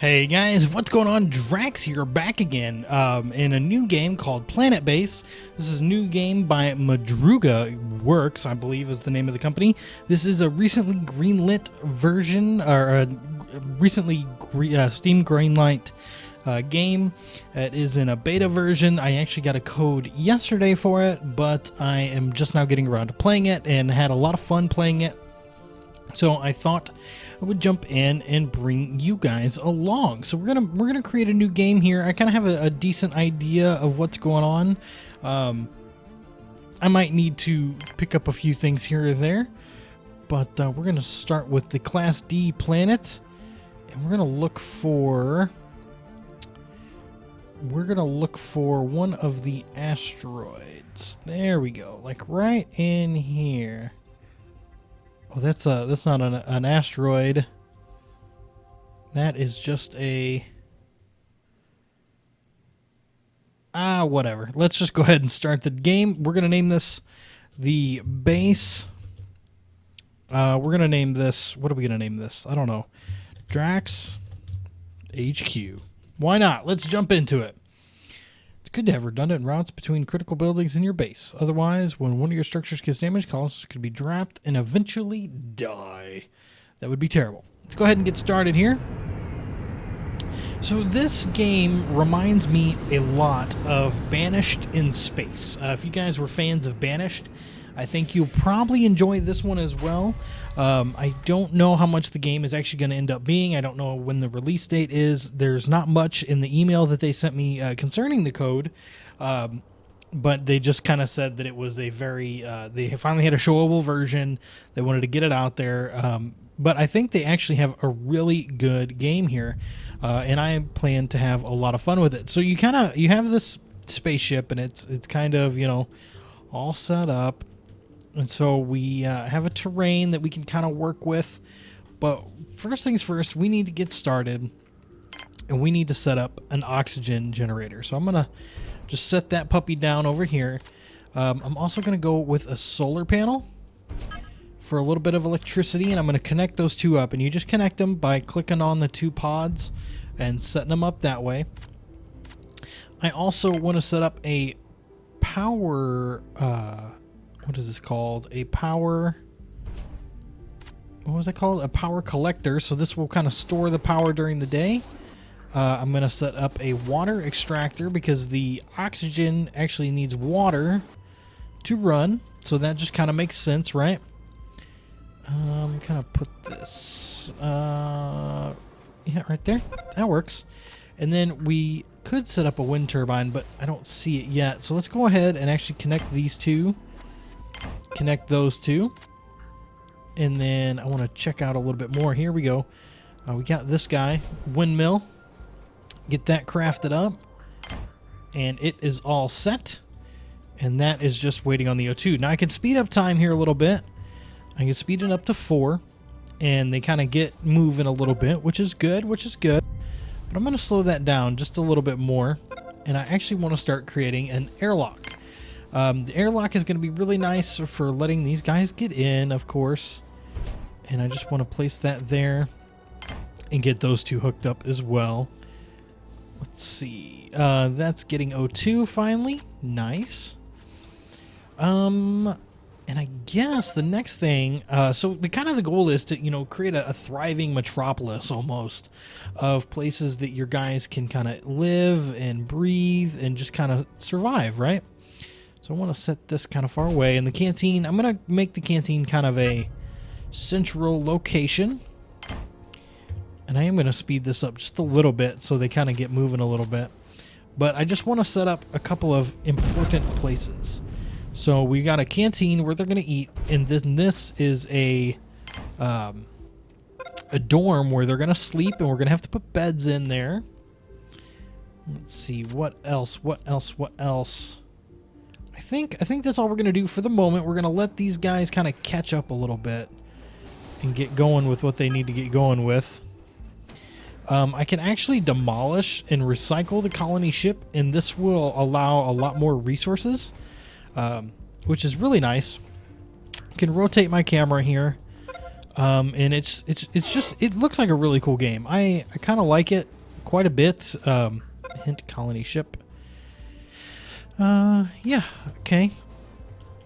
Hey guys, what's going on? Drax here, back again in a new game called PlanetBase. This is a new game by Madruga Works, I believe is the name of the company. This is a recently greenlit version, or a recently Steam greenlight game. It is in a beta version. I actually got a code yesterday for it, but I am just now getting around to playing it and had a lot of fun playing it. So I thought I would jump in and bring you guys along. So we're gonna create a new game here. I kind of have a decent idea of what's going on. I might need to pick up a few things here or there, but we're gonna start with the Class D planet, and we're gonna look for one of the asteroids. There we go, like right in here. Oh, that's not an asteroid. That is just a... whatever. Let's just go ahead and start the game. We're going to name this the base. We're going to name this... What are we going to name this? I don't know. Drax HQ. Why not? Let's jump into it. It's good to have redundant routes between critical buildings in your base. Otherwise, when one of your structures gets damaged, colonists could be trapped and eventually die. That would be terrible. Let's go ahead and get started here. So this game reminds me a lot of Banished in space. If you guys were fans of Banished, I think you'll probably enjoy this one as well. I don't know how much the game is actually going to end up being. I don't know when the release date is. There's not much in the email that they sent me concerning the code, but they just kind of said that it was a very... they finally had a showable version. They wanted to get it out there, but I think they actually have a really good game here, and I plan to have a lot of fun with it. So you have this spaceship, and it's kind of, you know, all set up. And so we have a terrain that we can kind of work with. But first things first, we need to get started. And we need to set up an oxygen generator. So I'm going to just set that puppy down over here. I'm also going to go with a solar panel for a little bit of electricity. And I'm going to connect those two up. And you just connect them by clicking on the two pods and setting them up that way. I also want to set up a power... what is this called? A power... What was it called? A power collector. So this will kind of store the power during the day. I'm going to set up a water extractor because the oxygen actually needs water to run. So that just kind of makes sense, right? Kind of put this... yeah, right there. That works. And then we could set up a wind turbine, but I don't see it yet. So let's go ahead and actually connect these two. Connect those two, and then I want to check out a little bit more. Here we go. We got this guy, windmill. Get that crafted up, and it is all set. And that is just waiting on the O2. Now I can speed up time here a little bit. I can speed it up to 4, and they kind of get moving a little bit, which is good. But I'm going to slow that down just a little bit more, and I actually want to start creating an airlock. The airlock is going to be really nice for letting these guys get in, of course. And I just want to place that there and get those two hooked up as well. Let's see. That's getting O2 finally. Nice. And I guess the next thing... so the goal is to, you know, create a thriving metropolis almost of places that your guys can kind of live and breathe and just kind of survive, right? So I want to set this kind of far away. And the canteen, I'm going to make the canteen kind of a central location. And I am going to speed this up just a little bit so they kind of get moving a little bit. But I just want to set up a couple of important places. So we got a canteen where they're going to eat. And this is a dorm where they're going to sleep. And we're going to have to put beds in there. Let's see. What else? I think that's all we're going to do for the moment. We're going to let these guys kind of catch up a little bit and get going with what they need to get going with. I can actually demolish and recycle the colony ship, and this will allow a lot more resources, which is really nice. I can rotate my camera here. And it looks like a really cool game. I kind of like it quite a bit. Hint colony ship. Yeah, okay.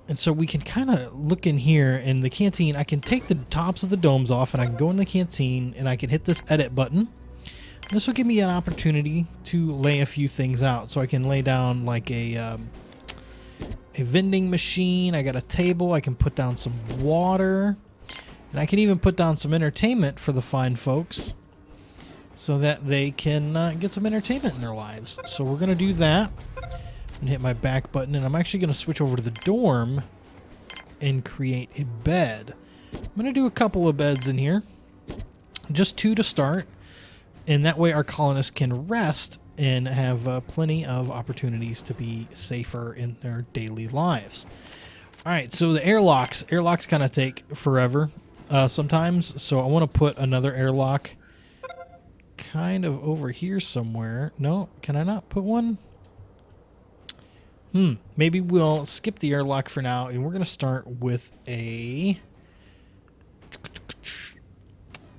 And so we can kind of look in here in the canteen. I can take the tops of the domes off and I can go in the canteen and I can hit this edit button. This will give me an opportunity to lay a few things out. So I can lay down like a vending machine. I got a table. I can put down some water. And I can even put down some entertainment for the fine folks so that they can get some entertainment in their lives. So we're going to do that. And hit my back button, and I'm actually going to switch over to the dorm and create a bed. I'm going to do a couple of beds in here, just 2 to start, and that way our colonists can rest and have plenty of opportunities to be safer in their daily lives. All right, so the airlocks kind of take forever sometimes, so I want to put another airlock kind of over here somewhere. No, can I not put one? Maybe we'll skip the airlock for now, and we're going to start with a...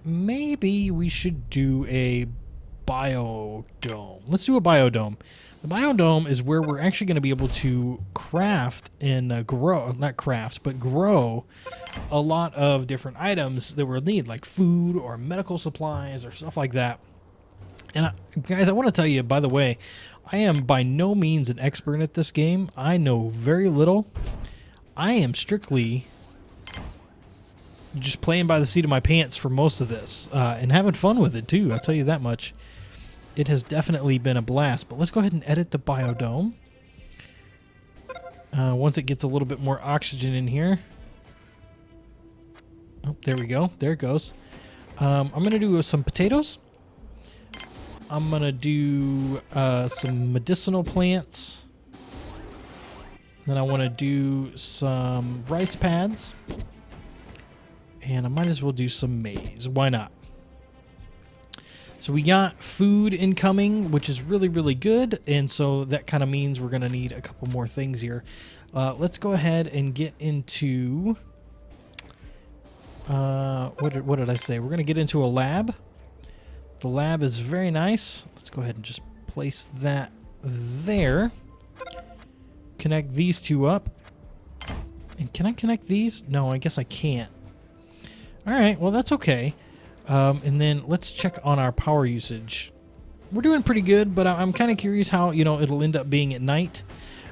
Maybe we should do a biodome. Let's do a biodome. The biodome is where we're actually going to be able to craft and grow, not craft, but grow a lot of different items that we'll need, like food or medical supplies or stuff like that. And guys, I want to tell you, by the way, I am by no means an expert at this game. I know very little. I am strictly just playing by the seat of my pants for most of this and having fun with it too. I'll tell you that much. It has definitely been a blast. But let's go ahead and edit the biodome. Once it gets a little bit more oxygen in here. Oh, there we go. There it goes. I'm going to do some potatoes. I'm going to do some medicinal plants. Then I want to do some rice pads. And I might as well do some maize. Why not? So we got food incoming, which is really, really good. And so that kind of means we're going to need a couple more things here. Let's go ahead and get into... what did I say? We're going to get into a lab. The lab is very nice. Let's go ahead and just place that there. Connect these two up. And can I connect these? No, I guess I can't. All right, well, that's okay. And then let's check on our power usage. We're doing pretty good, but I'm kind of curious how, it'll end up being at night.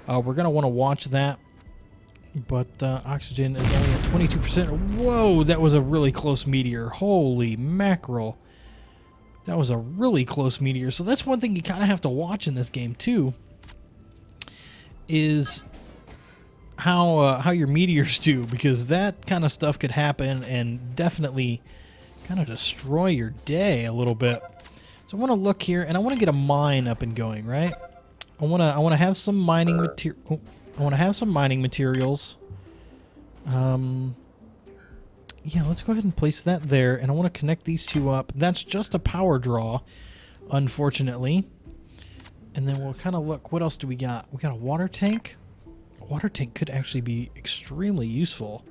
We're going to want to watch that. But oxygen is only at 22%. Whoa, that was a really close meteor. Holy mackerel. That was a really close meteor. So that's one thing you kind of have to watch in this game too, is how your meteors do, because that kind of stuff could happen and definitely kind of destroy your day a little bit. So I want to look here, and I want to get a mine up and going, right? I want to have some mining material. Oh, I want to have some mining materials. Yeah, let's go ahead and place that there, and I want to connect these two up. That's just a power draw, unfortunately. And then we'll kind of look, what else do we got? We got a water tank. A water tank could actually be extremely useful.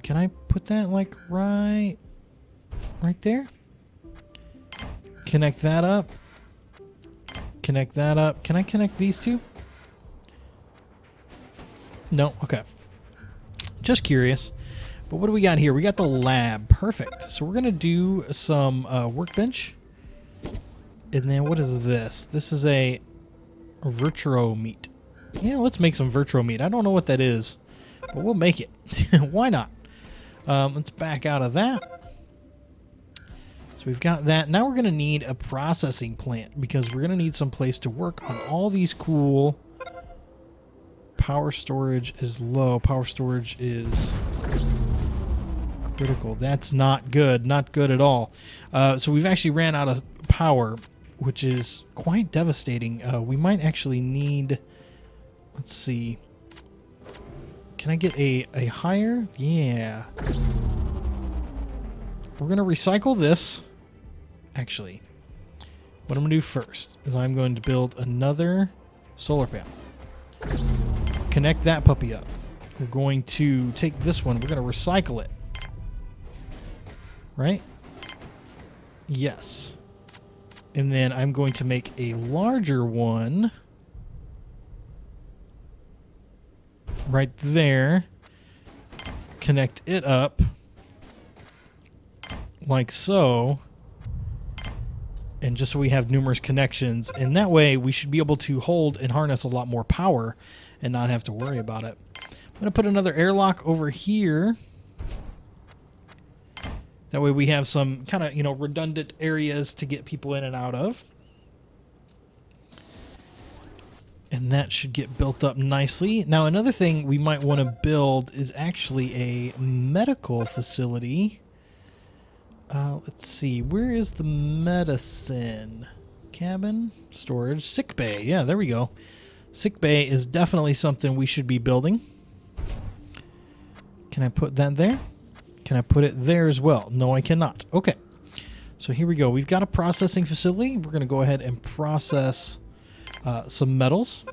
Can I put that like right there? Connect that up. Connect that up. Can I connect these two? No, okay. Just curious. But what do we got here? We got the lab. Perfect. So we're going to do some workbench. And then what is this? This is a virtuo meat. Yeah, let's make some virtuo meat. I don't know what that is, but we'll make it. Why not? Let's back out of that. So we've got that. Now we're going to need a processing plant because we're going to need some place to work on all these cool... Power storage is low. Power storage is critical. That's not good. Not good at all. So we've actually ran out of power, which is quite devastating. We might actually need... Let's see. Can I get a higher? Yeah. We're going to recycle this. Actually, what I'm going to do first is I'm going to build another solar panel. Connect that puppy up. We're going to take this one. We're going to recycle it. right? Yes. And then I'm going to make a larger one right there. Connect it up like so. And just so we have numerous connections. And that way we should be able to hold and harness a lot more power and not have to worry about it. I'm going to put another airlock over here. That way we have some kind of, redundant areas to get people in and out of. And that should get built up nicely. Now, another thing we might want to build is actually a medical facility. Let's see. Where is the medicine? Cabin? Storage? Sick bay. Yeah, there we go. Sick bay is definitely something we should be building. Can I put that there? Can I put it there as well? No, I cannot. Okay. So here we go. We've got a processing facility. We're going to go ahead and process some metals.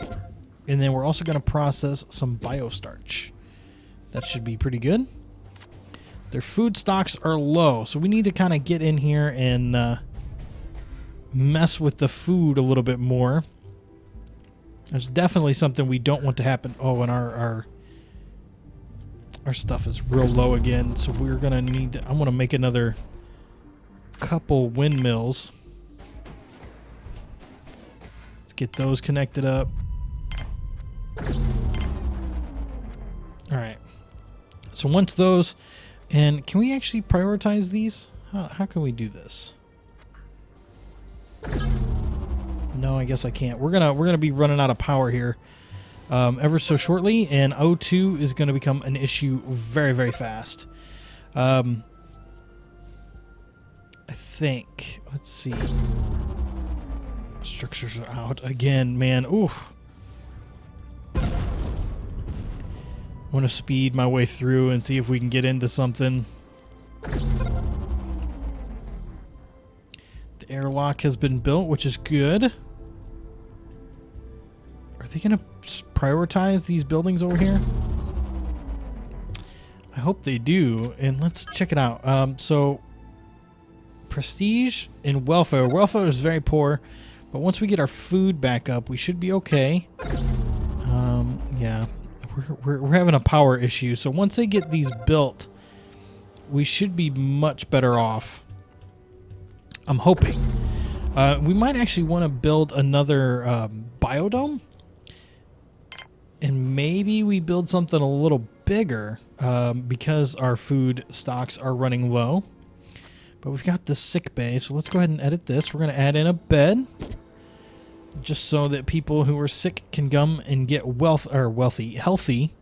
And then we're also going to process some biostarch. That should be pretty good. Their food stocks are low, so we need to kind of get in here and mess with the food a little bit more. There's definitely something we don't want to happen. Oh, and our stuff is real low again, so we're going to need to... I'm going to make another couple windmills. Let's get those connected up. All right. So once those... And can we actually prioritize these? How can we do this? No, I guess I can't. We're gonna be running out of power here ever so shortly, and O2 is gonna become an issue very, very fast. I think. Let's see. Structures are out again, man. Ooh. I want to speed my way through and see if we can get into something. The airlock has been built, which is good. Are they going to prioritize these buildings over here? I hope they do. And let's check it out. So, prestige and welfare. Welfare is very poor, but once we get our food back up, we should be okay. Yeah. We're having a power issue, so once they get these built, we should be much better off. I'm hoping. We might actually want to build another biodome, and maybe we build something a little bigger because our food stocks are running low. But we've got this sick bay, so let's go ahead and edit this. We're going to add in a bed, just so that people who are sick can come and get healthy.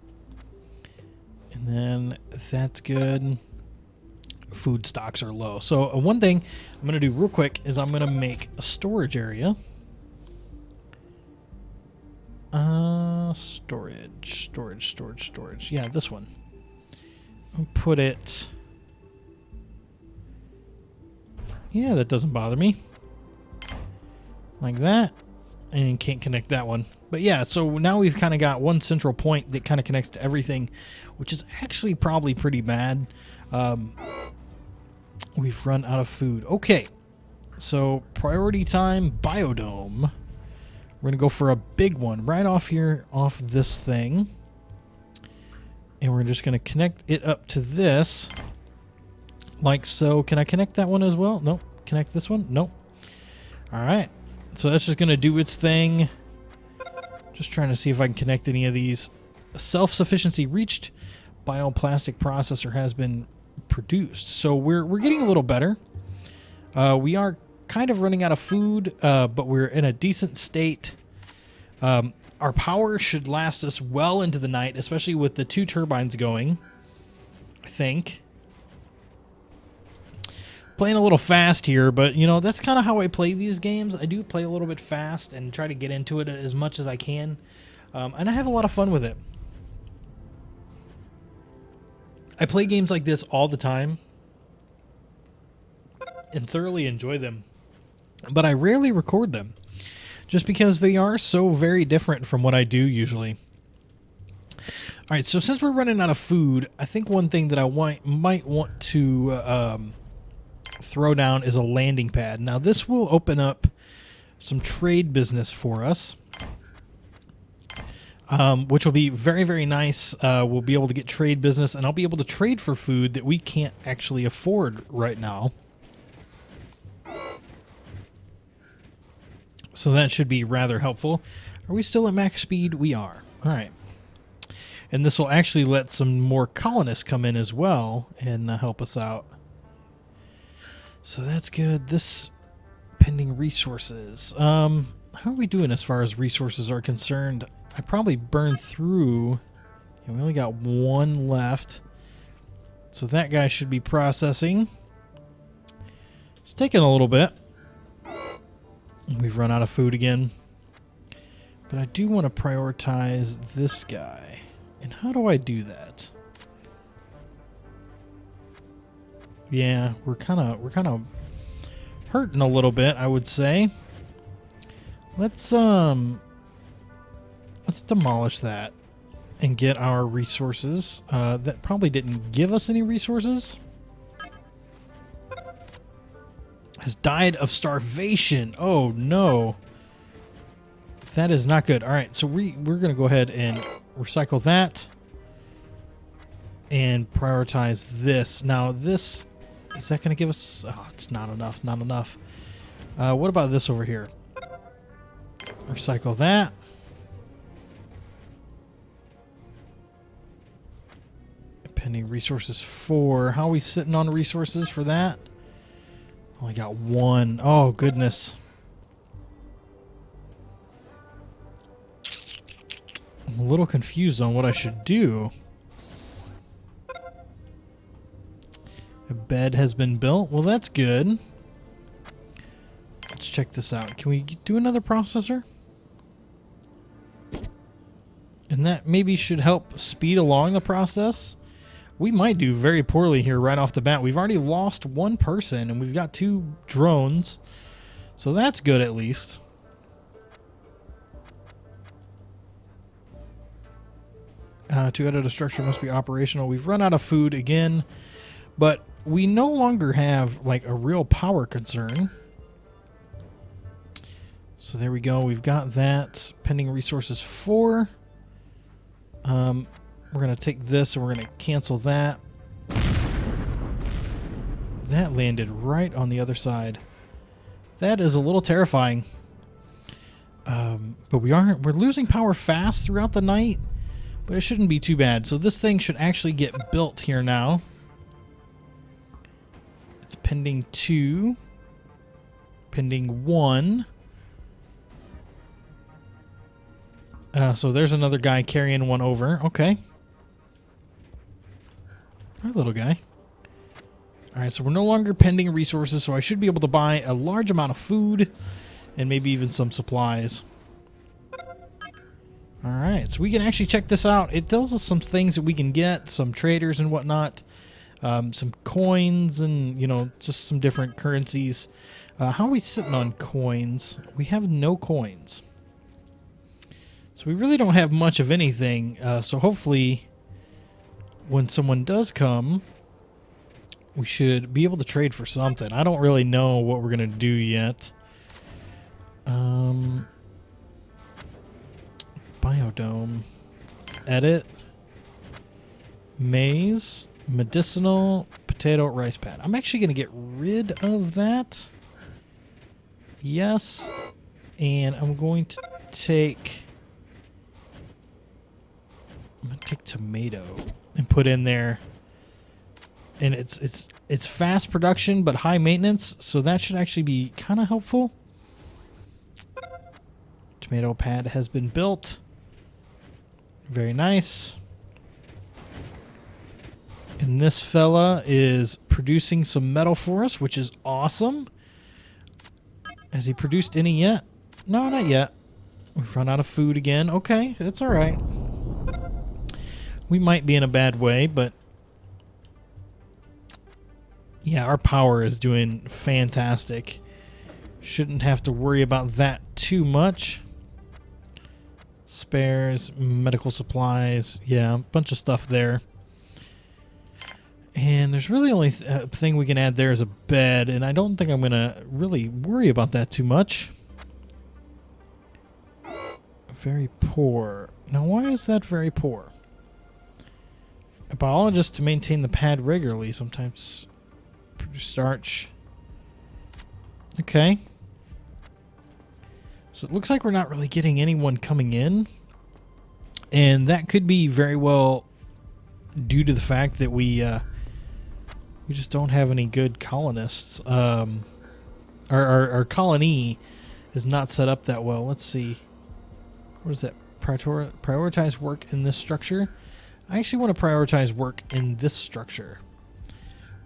And then that's good. Food stocks are low. So one thing I'm going to do real quick is I'm going to make a storage area. Storage. Yeah, this one. I'll put it... Yeah, that doesn't bother me. Like that. And you can't connect that one. But yeah, so now we've kind of got one central point that kind of connects to everything, which is actually probably pretty bad. We've run out of food. Okay, so priority time, biodome. We're going to go for a big one right off here, off this thing. And we're just going to connect it up to this. Like so. Can I connect that one as well? Nope. Connect this one? Nope. All right. So that's just going to do its thing. Just trying to see if I can connect any of these. Self-sufficiency reached. Bioplastic processor has been produced. So we're getting a little better. We are kind of running out of food, but we're in a decent state. Our power should last us well into the night, especially with the 2 turbines going, I think. Playing a little fast here, but that's kind of how I play these games. I do play a little bit fast and try to get into it as much as I can, and I have a lot of fun with it. I play games like this all the time and thoroughly enjoy them, but I rarely record them just because they are so very different from what I do usually. All right, so since we're running out of food, I think one thing that I might want to Throwdown is a landing pad. Now this will open up some trade business for us, which will be very, very nice. We'll be able to get trade business, and I'll be able to trade for food that we can't actually afford right now. So that should be rather helpful. Are we still at max speed? We are. All right. And this will actually let some more colonists come in as well and help us out. So that's good. This pending resources. How are we doing as far as resources are concerned? I probably burned through. Yeah, we only got one left. So that guy should be processing. It's taking a little bit. We've run out of food again. But I do want to prioritize this guy. And how do I do that? Yeah, we're kind of hurting a little bit, I would say. Let's demolish that and get our resources. That probably didn't give us any resources. Has died of starvation. Oh no. That is not good. All right, so we're going to go ahead and recycle that and prioritize this. Now this, is that going to give us, oh, it's not enough, not enough. What about this over here? Recycle that. Pending resources 4. How are we sitting on resources for that? Only got 1. Oh, goodness. I'm a little confused on what I should do. A bed has been built. Well, that's good. Let's check this out. Can we do another processor? And that maybe should help speed along the process. We might do very poorly here right off the bat. We've already lost 1 person, and we've got 2 drones. So that's good at least. To edit a structure must be operational. We've run out of food again, but we no longer have like a real power concern. So there we go. We've got that. Pending resources 4. We're going to take this and we're going to cancel that. That landed right on the other side. That is a little terrifying. But we're losing power fast throughout the night. But it shouldn't be too bad. So this thing should actually get built here now. It's pending 2. Pending 1. So there's another guy carrying one over. Okay. Our little guy. Alright, so we're no longer pending resources, so I should be able to buy a large amount of food and maybe even some supplies. Alright, so we can actually check this out. It tells us some things that we can get, some traders and whatnot, some coins and, you know, just some different currencies. How are we sitting on coins? We have no coins. So we really don't have much of anything, so hopefully when someone does come, we should be able to trade for something. I don't really know what we're going to do yet. Biodome. Edit. Maize. Medicinal. Potato. Rice pad. I'm actually going to get rid of that. Yes. And I'm going to take... I'm going to take tomato and put in there. And it's fast production but high maintenance, so that should actually be kind of helpful. Tomato pad has been built. Very nice. And this fella is producing some metal for us, which is awesome. Has he produced any yet? No, not yet. We've run out of food again. Okay, that's all right. We might be in a bad way, but yeah, our power is doing fantastic. Shouldn't have to worry about that too much. Spares, medical supplies, yeah, a bunch of stuff there. And there's really only thing we can add there is a bed, and I don't think I'm going to really worry about that too much. Very poor. Now, why is that very poor? A biologist to maintain the pad regularly, sometimes produce starch. Okay. So it looks like we're not really getting anyone coming in. And that could be very well due to the fact that we just don't have any good colonists. Our colony is not set up that well. Let's see. What is that? Prioritize work in this structure. I actually want to prioritize work in this structure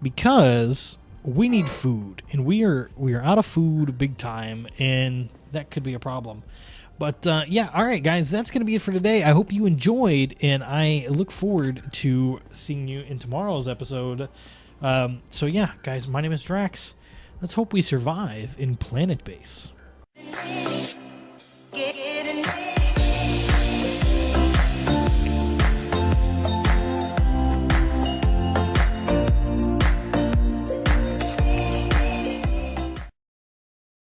because we need food, and we are out of food big time, and that could be a problem. But yeah, all right, guys, that's going to be it for today. I hope you enjoyed, and I look forward to seeing you in tomorrow's episode. So yeah, guys, my name is Drax. Let's hope we survive in PlanetBase.